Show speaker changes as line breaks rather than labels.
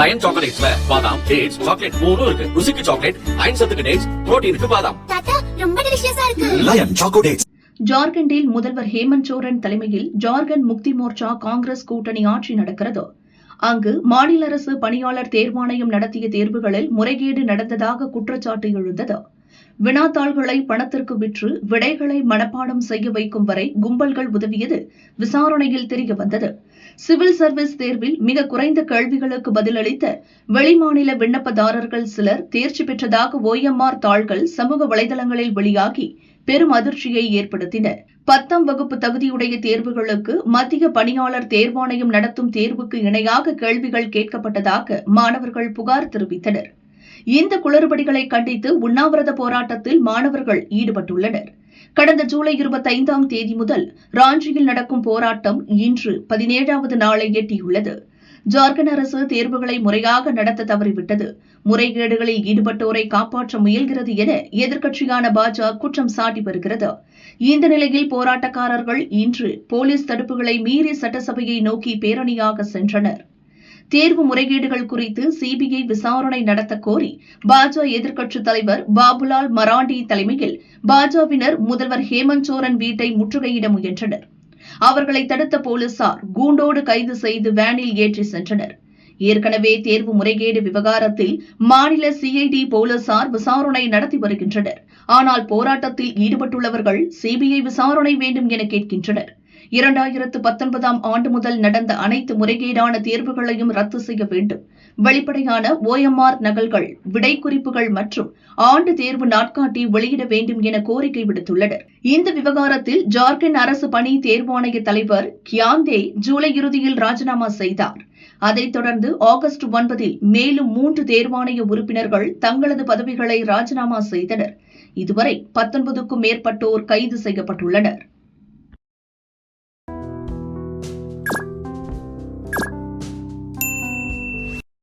Line சாக்லேட்ஸ்ல பாதாம், dates, chocolate மூணும் இருக்கு. ருசிக்கு சாக்லேட், அயன் சத்துக்கு டேட்ஸ், புரோட்டீனுக்கு பாதாம்.
தாத்தா ரொம்ப டெலிஷியஸா இருக்கு.
Lion choco dates.
ஜார்க்கண்டில் முதல்வர் ஹேமந்த் சோரன் தலைமையில் ஜார்க்கண்ட் முக்தி மோர்ச்சா காங்கிரஸ் கூட்டணி ஆட்சி நடக்கிறது. அங்கு மாநில அரசு பணியாளர் தேர்வாணையம் நடத்திய தேர்வுகளில் முறைகேடு நடந்ததாக குற்றச்சாட்டு எழுந்தது. வினாத்தாள்களை பணத்திற்கு விற்று விடைகளை மனப்பாடம் செய்ய வைக்கும் வரை கும்பல்கள் உதவியது விசாரணையில் தெரியவந்தது. சிவில் சர்வீஸ் தேர்வில் மிக குறைந்த கேள்விகளுக்கு பதிலளித்த வெளிமாநில விண்ணப்பதாரர்கள் சிலர் தேர்ச்சி பெற்றதாக OMR தாள்கள் சமூக வலைதளங்களில் வெளியாகி பெரும் அதிர்ச்சியை ஏற்படுத்தின. 10ஆம் வகுப்பு தகுதியுடைய தேர்வுகளுக்கு மத்திய பணியாளர் தேர்வாணையம் நடத்தும் தேர்வுக்கு இணையாக கேள்விகள் கேட்கப்பட்டதாக மாணவர்கள் புகார் தெரிவித்தனர். இந்த குளறுபடிகளை கண்டித்து உண்ணாவிரத போராட்டத்தில் மாணவர்கள் ஈடுபட்டுள்ளனர். கடந்த ஜூலை 25ஆம் தேதி முதல் ராஞ்சியில் நடக்கும் போராட்டம் இன்று 17வது நாளை எட்டியுள்ளது. ஜார்க்கண்ட் அரசு தேர்வுகளை முறையாக நடத்த தவறிவிட்டது, முறைகேடுகளில் ஈடுபட்டோரை காப்பாற்ற முயல்கிறது என எதிர்க்கட்சியான பாஜக குற்றம் சாட்டி வருகிறது. இந்த நிலையில் போராட்டக்காரர்கள் இன்று போலீஸ் தடுப்புகளை மீறி சட்டசபையை நோக்கி பேரணியாக சென்றனர். தேர்வு முறைகேடுகள் குறித்து CBI விசாரணை நடத்த கோரி பாஜக எதிர்க்கட்சித் தலைவர் பாபுலால் மராண்டி தலைமையில் பாஜகவினர் முதல்வர் ஹேமந்த் சோரன் வீட்டை முற்றுகையிட முயன்றனர். அவர்களை தடுத்த போலீசார் கூண்டோடு கைது செய்து வேனில் ஏற்றி சென்றனர். ஏற்கனவே தேர்வு முறைகேடு விவகாரத்தில் மாநில CID போலீசார் விசாரணை நடத்தி வருகின்றனர். ஆனால் போராட்டத்தில் ஈடுபட்டுள்ளவர்கள் CBI விசாரணை வேண்டும் என கேட்கின்றனர். 2019ஆம் ஆண்டு முதல் நடந்த அனைத்து முறைகேடான தேர்வுகளையும் ரத்து செய்ய வேண்டும். வெளிப்படையான OMR நகல்கள், விடைக்குறிப்புகள் மற்றும் ஆண்டு தேர்வு நாட்காட்டி வெளியிட வேண்டும் என கோரிக்கை விடுத்துள்ளனர். இந்த விவகாரத்தில் ஜார்க்கண்ட் அரசு பணி தேர்வாணைய தலைவர் கியாந்தே ஜூலை இறுதியில் ராஜினாமா செய்தார். அதைத் தொடர்ந்து ஆகஸ்ட் 9இல் மேலும் 3 தேர்வாணைய உறுப்பினர்கள் தங்களது பதவிகளை ராஜினாமா செய்தனர். இதுவரை 19க்கும் மேற்பட்டோர் கைது செய்யப்பட்டுள்ளனர்.